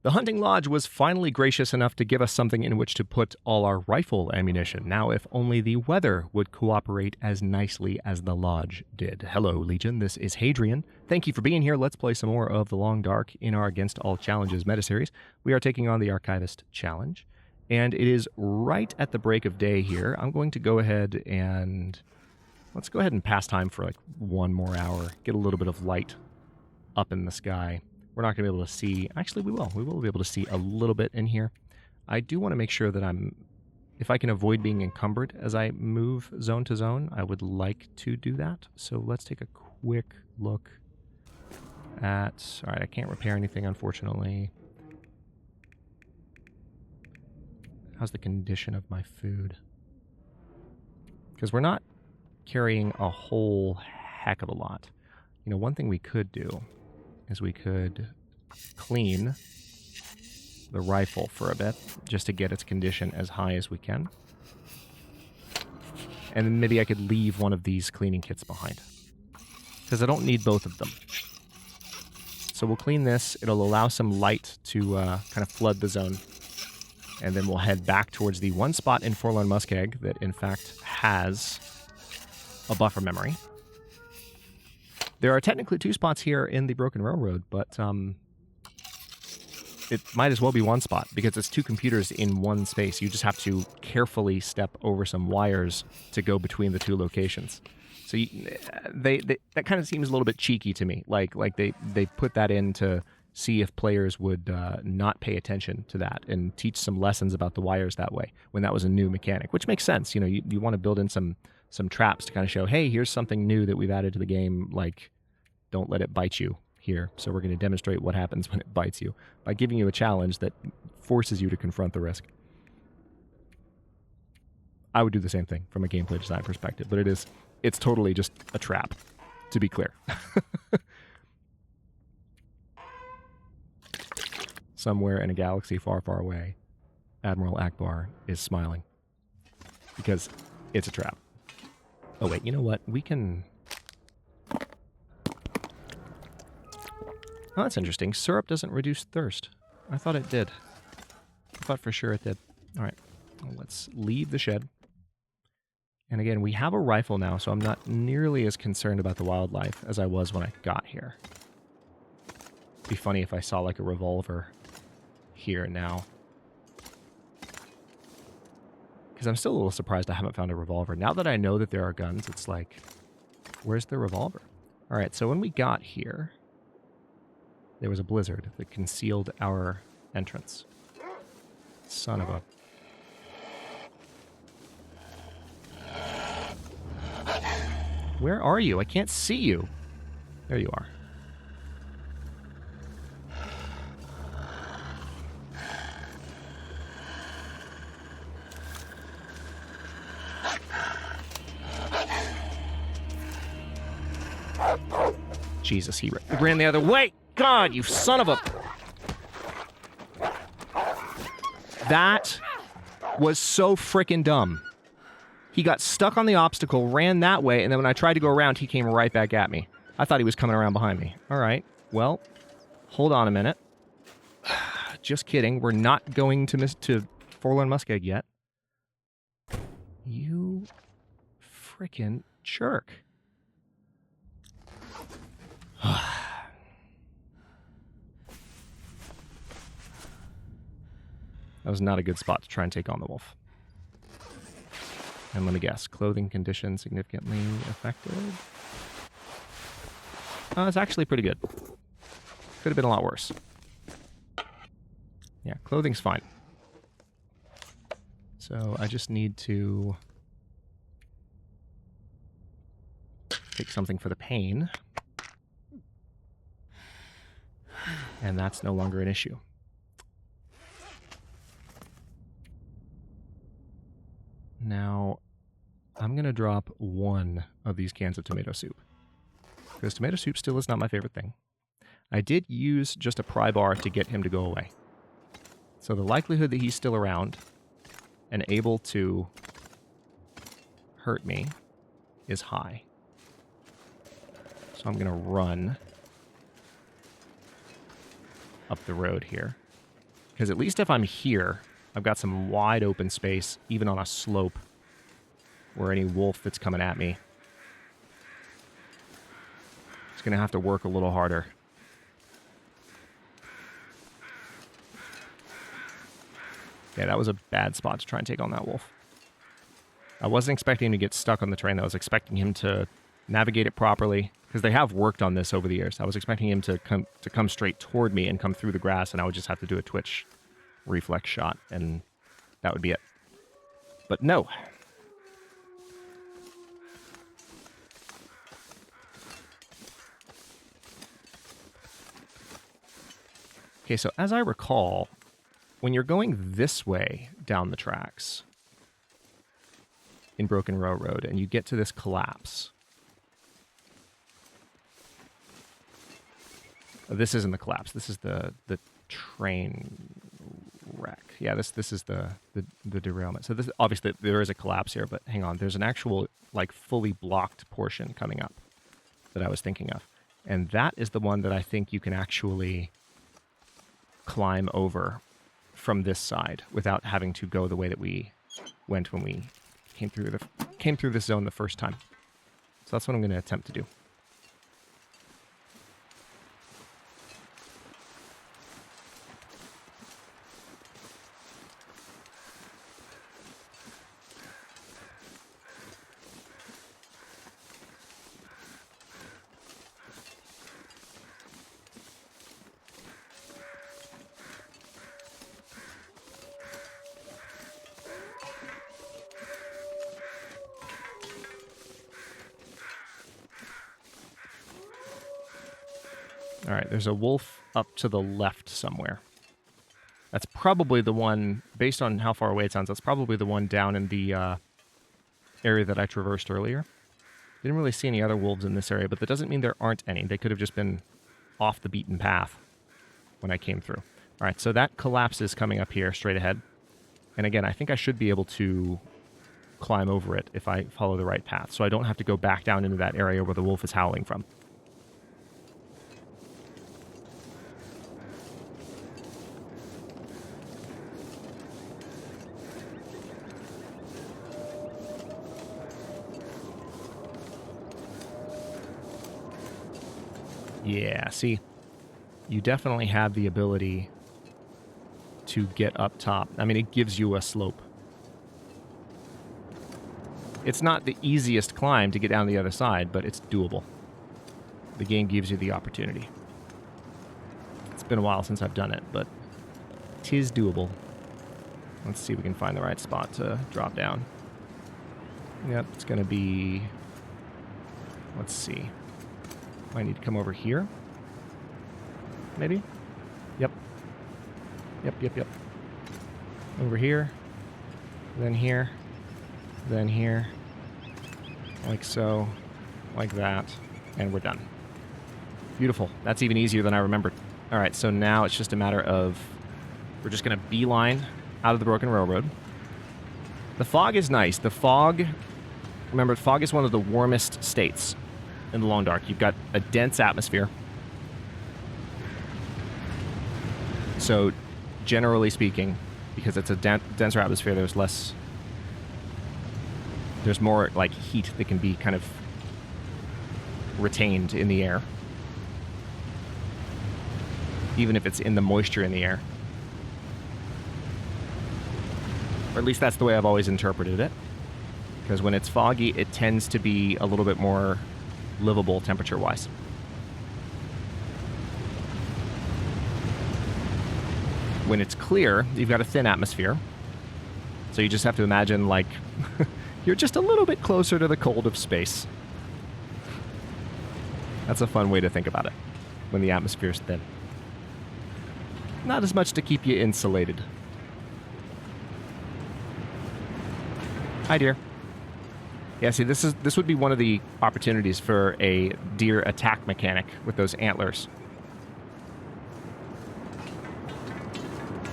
The hunting lodge was finally gracious enough to give us something in which to put all our rifle ammunition. Now, if only the weather would cooperate as nicely as the lodge did. Hello, Legion. This is Hadrian. Thank you for being here. Let's play some more of The Long Dark in our Against All Challenges meta-series. We are taking on the Archivist Challenge, and it is right at the break of day here. I'm going to go ahead and... let's go ahead and pass time for like 1 more hour. Get a little bit of light up in the sky. We're not going to be able to see... actually, we will. We will be able to see a little bit in here. I do want to make sure that if I can avoid being encumbered as I move zone to zone, I would like to do that. So let's take a quick look at... all right, I can't repair anything, unfortunately. How's the condition of my food? Because we're not carrying a whole heck of a lot. You know, one thing we could do is we could clean the rifle for a bit, just to get its condition as high as we can. And then maybe I could leave one of these cleaning kits behind, because I don't need both of them. So we'll clean this. It'll allow some light to kind of flood the zone. And then we'll head back towards the one spot in Forlorn Muskeg that, in fact, has a buffer memory. There are technically 2 spots here in the Broken Railroad, but it might as well be 1 spot because it's 2 computers in 1 space. You just have to carefully step over some wires to go between the 2 locations. So that kind of seems a little bit cheeky to me. Like they put that in to see if players would not pay attention to that and teach some lessons about the wires that way when that was a new mechanic, which makes sense. You know, you want to build in some traps to kind of show, hey, here's something new that we've added to the game, like don't let it bite you here. So we're going to demonstrate what happens when it bites you by giving you a challenge that forces you to confront the risk. I would do the same thing from a gameplay design perspective, but it's totally just a trap, to be clear. Somewhere in a galaxy far, far away, Admiral Akbar is smiling because it's a trap. Oh wait, you know what? We can... oh, that's interesting. Syrup doesn't reduce thirst. I thought it did. I thought for sure it did. All right, well, let's leave the shed. And again, we have a rifle now, so I'm not nearly as concerned about the wildlife as I was when I got here. It'd be funny if I saw like a revolver here now. Because I'm still a little surprised I haven't found a revolver. Now that I know that there are guns, it's like, where's the revolver? All right, so when we got here, there was a blizzard that concealed our entrance. Son of a... where are you? I can't see you. There you are. Jesus, he ran the other way. God, you son of a... that was so freaking dumb. He got stuck on the obstacle, ran that way, and then when I tried to go around, he came right back at me. I thought he was coming around behind me. All right, well, hold on a minute. Just kidding. We're not going to Forlorn Muskeg yet. You freaking jerk. That was not a good spot to try and take on the wolf. And let me guess, clothing condition significantly affected? It's actually pretty good. Could have been a lot worse. Yeah, clothing's fine. So I just need to take something for the pain. And that's no longer an issue. Now, I'm going to drop 1 of these cans of tomato soup, because tomato soup still is not my favorite thing. I did use just a pry bar to get him to go away. So the likelihood that he's still around and able to hurt me is high. So I'm going to run up the road here. Because at least if I'm here, I've got some wide open space, even on a slope, where any wolf that's coming at me is going to have to work a little harder. Yeah, that was a bad spot to try and take on that wolf. I wasn't expecting him to get stuck on the terrain. I was expecting him to navigate it properly, because they have worked on this over the years. I was expecting him to come straight toward me and come through the grass, and I would just have to do a twitch reflex shot, and that would be it. But no. Okay, so as I recall, when you're going this way down the tracks in Broken Railroad and you get to this collapse, this isn't the collapse. This is the train wreck. Yeah, this is the derailment. So this obviously there is a collapse here, but hang on. There's an actual like fully blocked portion coming up that I was thinking of, and that is the one that I think you can actually climb over from this side without having to go the way that we went when we came through this zone the first time. So that's what I'm going to attempt to do. All right, there's a wolf up to the left somewhere. That's probably the one, based on how far away it sounds, that's probably the one down in the area that I traversed earlier. Didn't really see any other wolves in this area, but that doesn't mean there aren't any. They could have just been off the beaten path when I came through. All right, so that collapse is coming up here straight ahead. And again, I think I should be able to climb over it if I follow the right path, so I don't have to go back down into that area where the wolf is howling from. Yeah, see, you definitely have the ability to get up top. I mean, it gives you a slope. It's not the easiest climb to get down the other side, but it's doable. The game gives you the opportunity. It's been a while since I've done it, but 'tis doable. Let's see if we can find the right spot to drop down. Yep, it's going to be... Let's see. I need to come over here. Maybe? Yep. Yep. Over here. Then here. Then here. Like so. Like that. And we're done. Beautiful. That's even easier than I remembered. Alright, so now it's just a matter of... We're just going to beeline out of the Broken Railroad. The fog is nice. The fog... Remember, fog is one of the warmest states in the long dark. You've got a dense atmosphere. So, generally speaking, because it's a denser atmosphere, there's more like heat that can be kind of retained in the air, even if it's in the moisture in the air. Or at least that's the way I've always interpreted it. Because when it's foggy, it tends to be a little bit more livable temperature-wise. When it's clear, you've got a thin atmosphere. So you just have to imagine, like, you're just a little bit closer to the cold of space. That's a fun way to think about it, when the atmosphere's thin. Not as much to keep you insulated. Hi, dear. Yeah, see, this would be one of the opportunities for a deer attack mechanic with those antlers.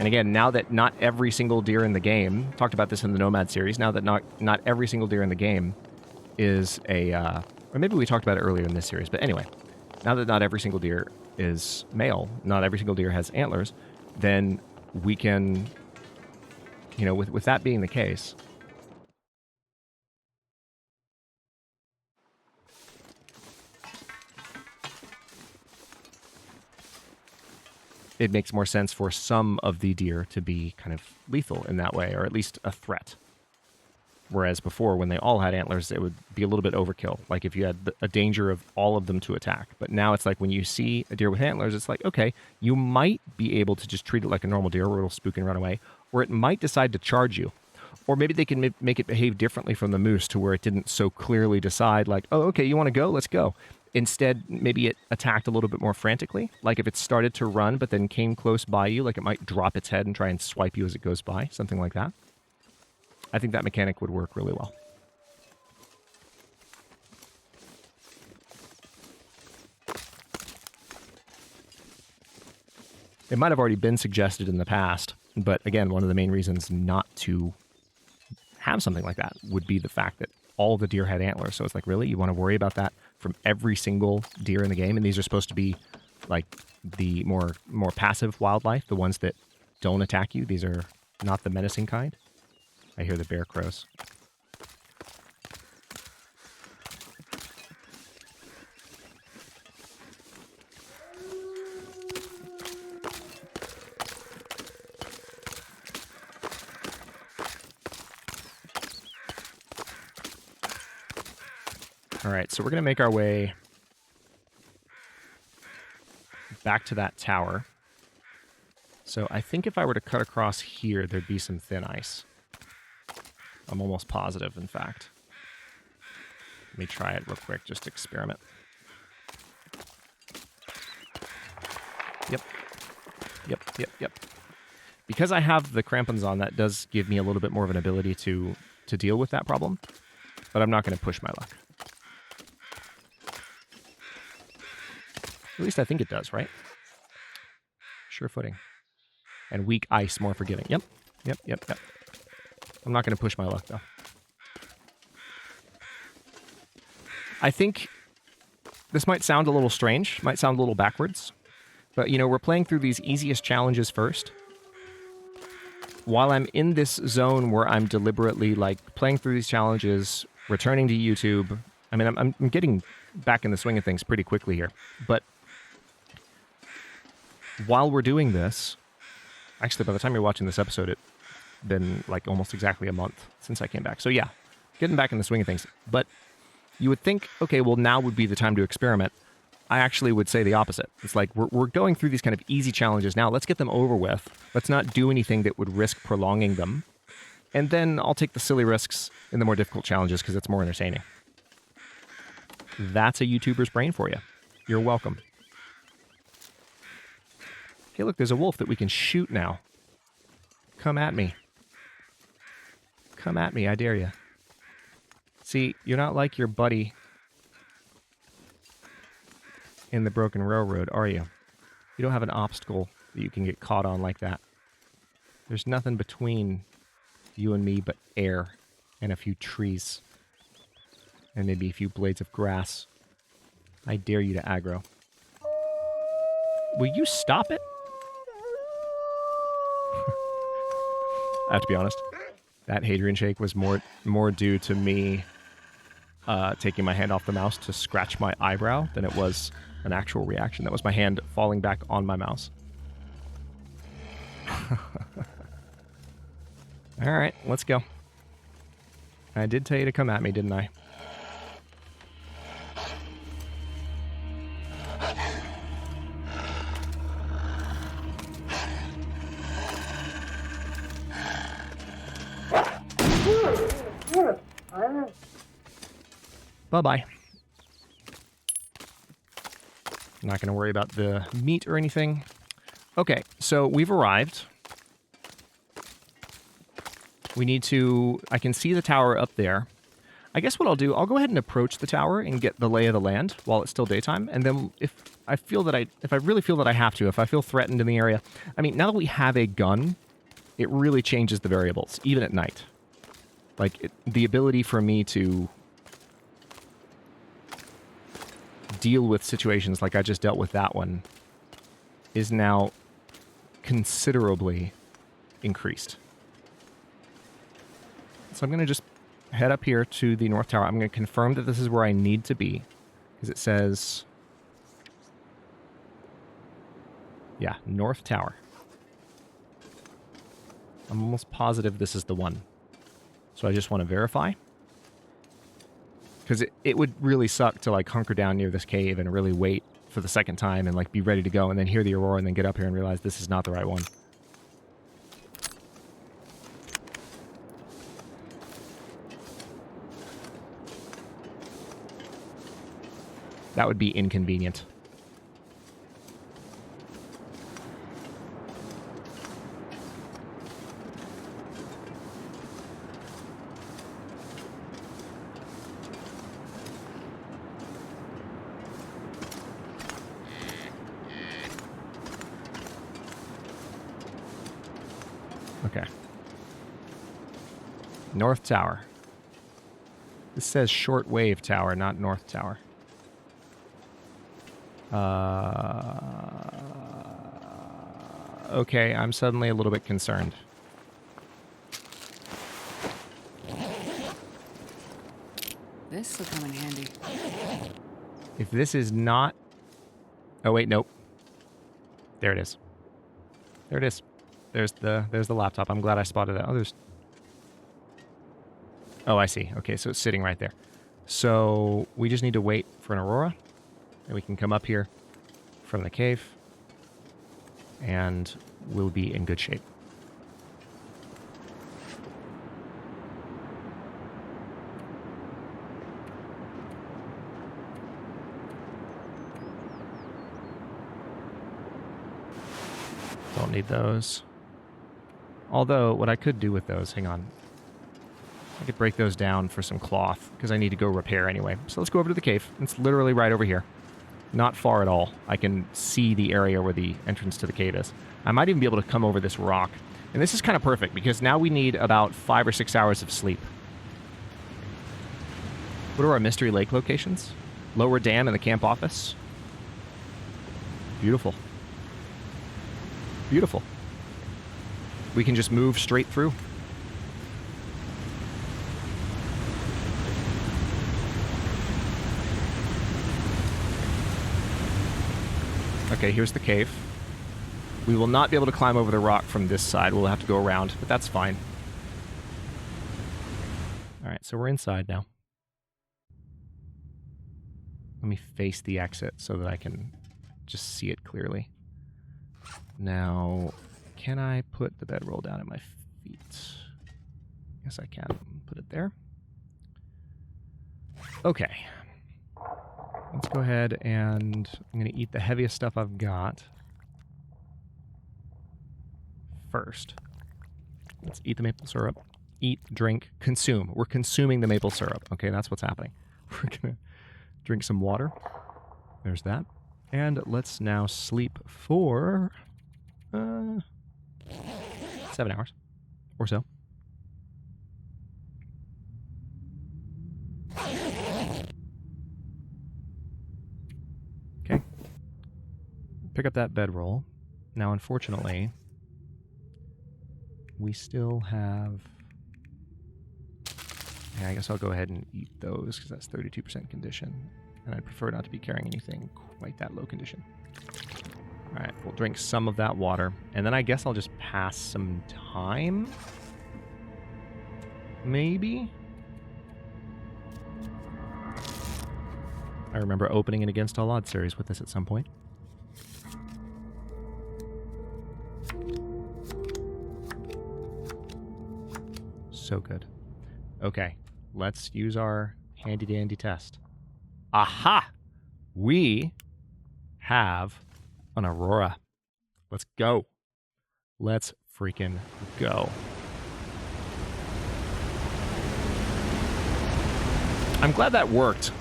And again, now that not every single deer in the game, talked about this in the Nomad series, now that not every single deer in the game is a, or maybe we talked about it earlier in this series, but anyway, now that not every single deer is male, not every single deer has antlers, then we can, you know, with that being the case, it makes more sense for some of the deer to be kind of lethal in that way, or at least a threat. Whereas before, when they all had antlers, it would be a little bit overkill. Like if you had a danger of all of them to attack. But now it's like when you see a deer with antlers, it's like, okay, you might be able to just treat it like a normal deer where it'll spook and run away. Or it might decide to charge you. Or maybe they can make it behave differently from the moose to where it didn't so clearly decide like, oh, okay, you want to go? Let's go. Instead, maybe it attacked a little bit more frantically. Like if it started to run but then came close by you, like it might drop its head and try and swipe you as it goes by. Something like that. I think that mechanic would work really well. It might have already been suggested in the past, but again, one of the main reasons not to have something like that would be the fact that all the deer had antlers. So it's like, really? You want to worry about that from every single deer in the game? And these are supposed to be like the more passive wildlife, the ones that don't attack you. These are not the menacing kind. I hear the bear crows. All right, so we're going to make our way back to that tower. So I think if I were to cut across here, there'd be some thin ice. I'm almost positive, in fact. Let me try it real quick, just experiment. Yep. Because I have the crampons on, that does give me a little bit more of an ability to deal with that problem. But I'm not going to push my luck. At least I think it does, right? Sure footing. And weak ice, more forgiving. Yep. I'm not going to push my luck, though. I think this might sound a little strange, might sound a little backwards, but, you know, we're playing through these easiest challenges first. While I'm in this zone where I'm deliberately, like, playing through these challenges, returning to YouTube. I mean, I'm getting back in the swing of things pretty quickly here, but while we're doing this, actually, by the time you're watching this episode, it's been like almost exactly a month since I came back. So yeah, getting back in the swing of things. But you would think, okay, well, now would be the time to experiment. I actually would say the opposite. It's like we're going through these kind of easy challenges now. Let's get them over with. Let's not do anything that would risk prolonging them. And then I'll take the silly risks in the more difficult challenges because it's more entertaining. That's a YouTuber's brain for you. You're welcome. Hey, look, there's a wolf that we can shoot now. Come at me. Come at me, I dare you. See, you're not like your buddy in the Broken Railroad, are you? You don't have an obstacle that you can get caught on like that. There's nothing between you and me but air and a few trees. And maybe a few blades of grass. I dare you to aggro. Will you stop it? I have to be honest. That Hadrian shake was more due to me taking my hand off the mouse to scratch my eyebrow than it was an actual reaction. That was my hand falling back on my mouse. All right, let's go. I did tell you to come at me, didn't I? Bye-bye. I'm not going to worry about the meat or anything. Okay, so we've arrived. We need to... I can see the tower up there. I guess what I'll do, I'll go ahead and approach the tower and get the lay of the land while it's still daytime. And then if I really feel that I have to, if I feel threatened in the area... I mean, now that we have a gun, it really changes the variables, even at night. Like, the ability for me to deal with situations like I just dealt with that one is now considerably increased. So I'm going to just head up here to the North Tower. I'm going to confirm that this is where I need to be, because it says, yeah, North Tower. I'm almost positive this is the one. So I just want to verify. Because it would really suck to like hunker down near this cave and really wait for the second time and like be ready to go and then hear the aurora and then get up here and realize this is not the right one. That would be inconvenient. Okay. North Tower. This says shortwave tower, not North Tower. Okay, I'm suddenly a little bit concerned. This will come in handy. If this is not... Oh, wait, nope. There it is. There it is. There's the laptop. I'm glad I spotted that. Oh, there's... Oh, I see. Okay, so it's sitting right there. So we just need to wait for an aurora. And we can come up here from the cave. And we'll be in good shape. Don't need those. Although, what I could do with those, hang on. I could break those down for some cloth, because I need to go repair anyway. So let's go over to the cave. It's literally right over here. Not far at all. I can see the area where the entrance to the cave is. I might even be able to come over this rock. And this is kind of perfect, because now we need about 5 or 6 hours of sleep. What are our Mystery Lake locations? Lower Dam and the camp office. Beautiful. Beautiful. We can just move straight through. Okay, here's the cave. We will not be able to climb over the rock from this side. We'll have to go around, but that's fine. All right, so we're inside now. Let me face the exit so that I can just see it clearly. Now, can I put the bedroll down at my feet? Yes, I can. Put it there. Okay. Let's go ahead and I'm going to eat the heaviest stuff I've got first. Let's eat the maple syrup. Eat, drink, consume. We're consuming the maple syrup. Okay, that's what's happening. We're going to drink some water. There's that. And let's now sleep for 7 hours or so. Okay. Pick up that bedroll. Now, unfortunately, we still have... Yeah, I guess I'll go ahead and eat those because that's 32% condition. And I'd prefer not to be carrying anything quite that low condition. All right, we'll drink some of that water. And then I guess I'll just pass some time. Maybe? I remember opening an Against All Odds series with this at some point. So good. Okay, let's use our handy-dandy test. Aha! We have an aurora. Let's go. Let's freaking go. I'm glad that worked.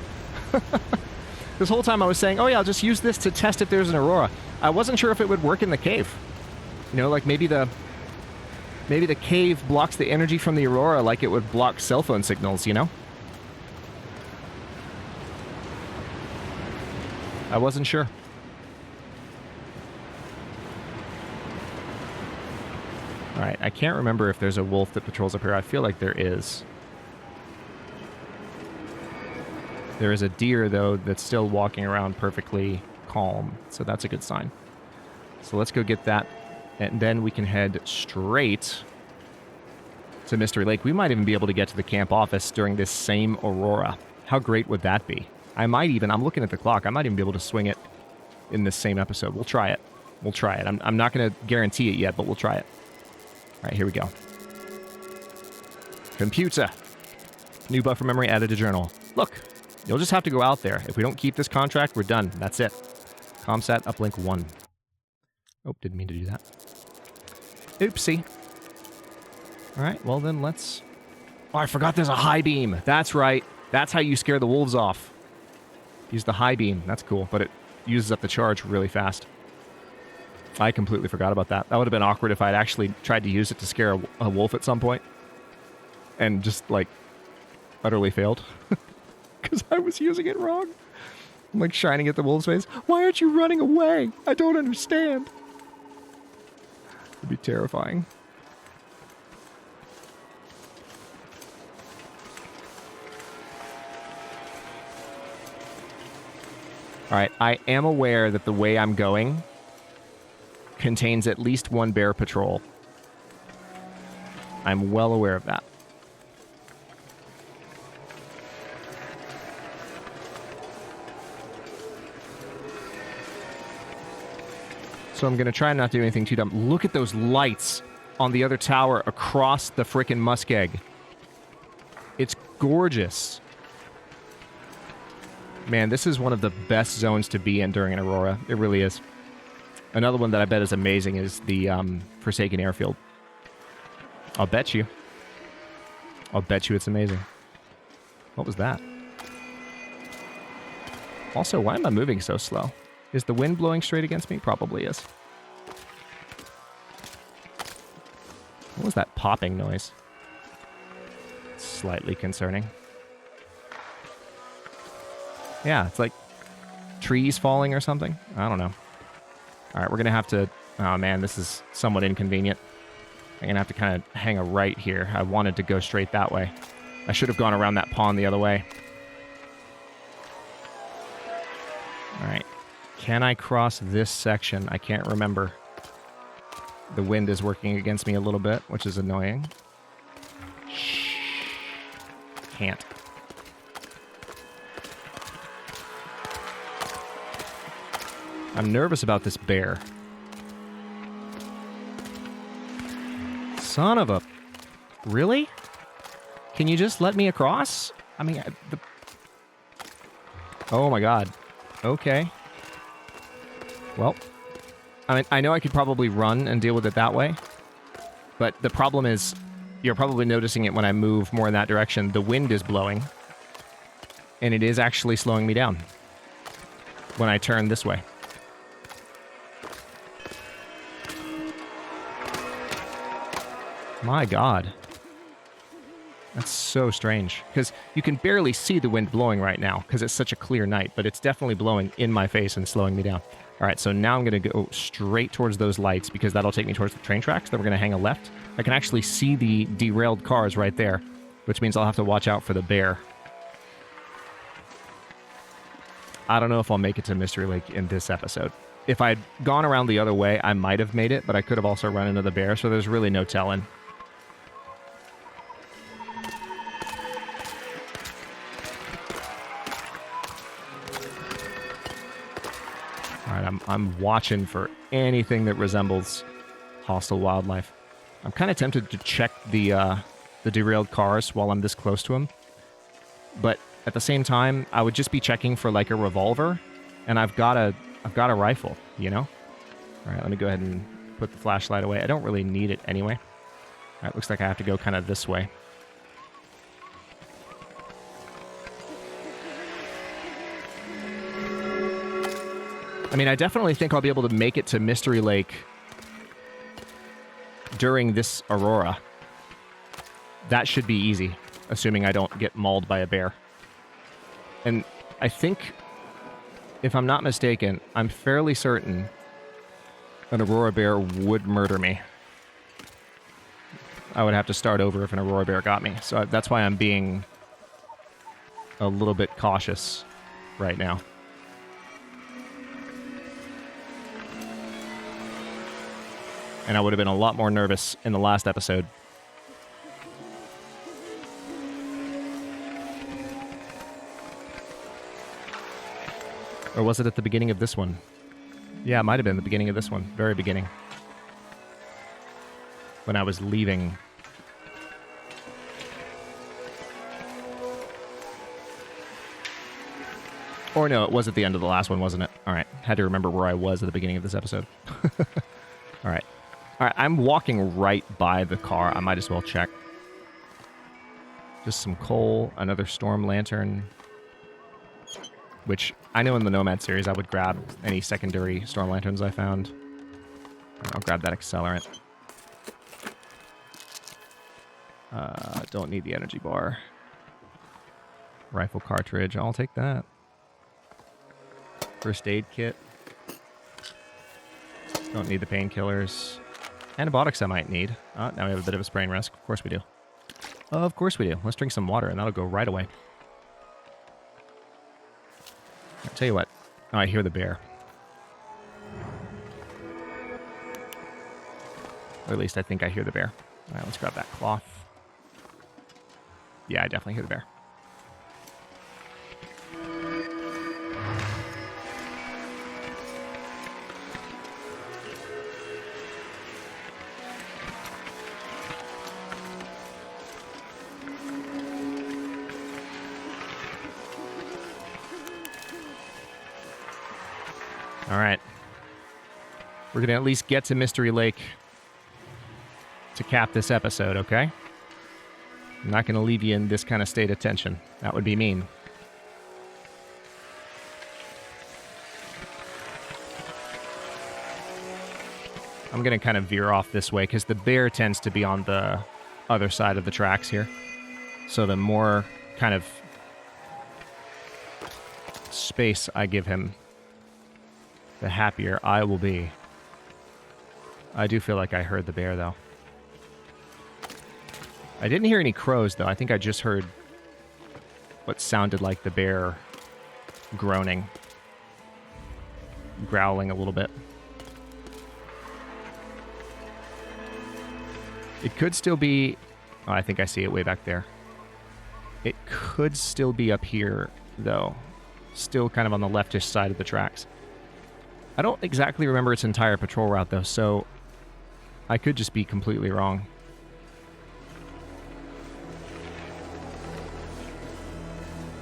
This whole time I was saying, oh yeah, I'll just use this to test if there's an aurora. I wasn't sure if it would work in the cave. You know, like maybe the cave blocks the energy from the aurora like it would block cell phone signals, you know? I wasn't sure. Alright, I can't remember if there's a wolf that patrols up here. I feel like there is. There is a deer, though, that's still walking around perfectly calm, so that's a good sign. So let's go get that, and then we can head straight to Mystery Lake. We might even be able to get to the camp office during this same aurora. How great would that be? I'm looking at the clock, I might even be able to swing it in this same episode. We'll try it. We'll try it. I'm not going to guarantee it yet, but we'll try it. All right, here we go. Computer. New buffer memory added to journal. Look, you'll just have to go out there. If we don't keep this contract, we're done. That's it. Comsat uplink 1. Oh, didn't mean to do that. Oopsie. All right, well then let's... Oh, I forgot there's a high beam. That's right. That's how you scare the wolves off. Use the high beam. That's cool, but it uses up the charge really fast. I completely forgot about that. That would have been awkward if I'd actually tried to use it to scare a wolf at some point. And just, like, utterly failed. Because I was using it wrong. I'm, like, shining at the wolf's face. Why aren't you running away? I don't understand. It'd be terrifying. Alright, I am aware that the way I'm going contains at least one bear patrol. I'm well aware of that. So I'm going to try not to do anything too dumb. Look at those lights on the other tower across the frickin' Muskeg. It's gorgeous. Man, this is one of the best zones to be in during an aurora. It really is. Another one that I bet is amazing is the Forsaken Airfield. I'll bet you. I'll bet you it's amazing. What was that? Also, why am I moving so slow? Is the wind blowing straight against me? Probably is. What was that popping noise? Slightly concerning. Yeah, it's like trees falling or something. I don't know. All right, we're going to have to... Oh, man, this is somewhat inconvenient. I'm going to have to kind of hang a right here. I wanted to go straight that way. I should have gone around that pond the other way. All right. Can I cross this section? I can't remember. The wind is working against me a little bit, which is annoying. Shh. Can't. I'm nervous about this bear. Son of a... Really? Can you just let me across? I mean, Oh my god. Okay. Well, I mean, I know I could probably run and deal with it that way, but the problem is, you're probably noticing it when I move more in that direction. The wind is blowing, and it is actually slowing me down when I turn this way. My god. That's so strange, because you can barely see the wind blowing right now, because it's such a clear night, but it's definitely blowing in my face and slowing me down. All right, so now I'm going to go straight towards those lights, because that'll take me towards the train tracks. Then we're going to hang a left. I can actually see the derailed cars right there, which means I'll have to watch out for the bear. I don't know if I'll make it to Mystery Lake in this episode. If I'd gone around the other way, I might have made it, but I could have also run into the bear, so there's really no telling. Alright, I'm watching for anything that resembles hostile wildlife. I'm kind of tempted to check the derailed cars while I'm this close to them. But at the same time, I would just be checking for like a revolver, and I've got a rifle, you know? Alright, let me go ahead and put the flashlight away. I don't really need it anyway. Alright, looks like I have to go kind of this way. I mean, I definitely think I'll be able to make it to Mystery Lake during this aurora. That should be easy, assuming I don't get mauled by a bear. And I think, if I'm not mistaken, I'm fairly certain an aurora bear would murder me. I would have to start over if an aurora bear got me. So that's why I'm being a little bit cautious right now. And I would have been a lot more nervous in the last episode. Or was it at the beginning of this one? Yeah, it might have been the beginning of this one. Very beginning. When I was leaving. Or no, it was at the end of the last one, wasn't it? All right. Had to remember where I was at the beginning of this episode. All right. All right, I'm walking right by the car. I might as well check. Just some coal, another storm lantern. Which I know in the Nomad series I would grab any secondary storm lanterns I found. I'll grab that accelerant. Don't need the energy bar. Rifle cartridge, I'll take that. First aid kit. Don't need the painkillers. Antibiotics I might need. Now we have a bit of a sprain risk. Of course we do. Of course we do. Let's drink some water and that'll go right away. I'll tell you what. Oh, I hear the bear. Or at least I think I hear the bear. All right, let's grab that cloth. Yeah, I definitely hear the bear. All right. We're going to at least get to Mystery Lake to cap this episode, okay? I'm not going to leave you in this kind of state of tension. That would be mean. I'm going to kind of veer off this way because the bear tends to be on the other side of the tracks here. So the more kind of space I give him, the happier I will be. I do feel like I heard the bear, though. I didn't hear any crows, though. I think I just heard what sounded like the bear groaning. Growling a little bit. It could still be... Oh, I think I see it way back there. It could still be up here, though. Still kind of on the leftish side of the tracks. I don't exactly remember its entire patrol route, though, so I could just be completely wrong.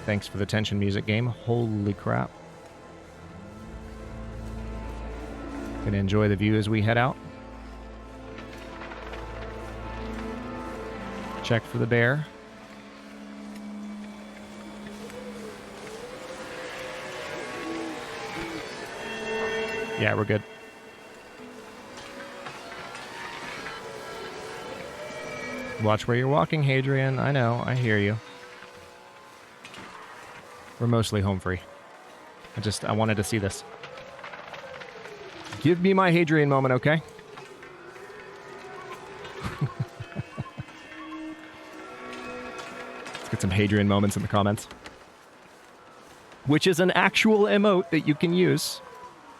Thanks for the tension music game. Holy crap. Gonna enjoy the view as we head out. Check for the bear. Yeah, we're good. Watch where you're walking, Hadrian. I know, I hear you. We're mostly home free. I wanted to see this. Give me my Hadrian moment, okay? Let's get some Hadrian moments in the comments. Which is an actual emote that you can use.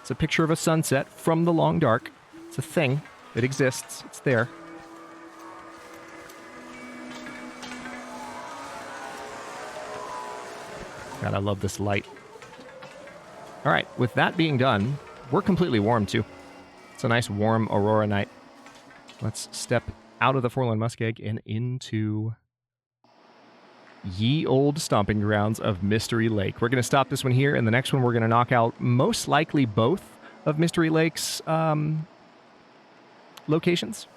It's a picture of a sunset from the long dark. It's a thing. It exists. It's there. God, I love this light. All right, with that being done, we're completely warm too. It's a nice warm aurora night. Let's step out of the forlorn Muskeg and into ye old stomping grounds of Mystery Lake. We're going to stop this one here, and the next one we're going to knock out most likely both of Mystery Lake's locations.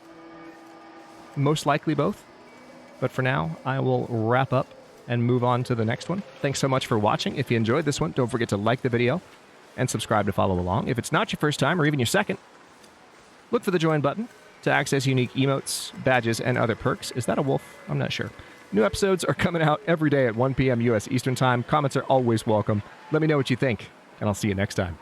Most likely both. But for now, I will wrap up and move on to the next one. Thanks so much for watching. If you enjoyed this one, don't forget to like the video and subscribe to follow along. If it's not your first time or even your second, look for the join button to access unique emotes, badges, and other perks. Is that a wolf? I'm not sure. New episodes are coming out every day at 1 p.m. U.S. Eastern Time. Comments are always welcome. Let me know what you think, and I'll see you next time.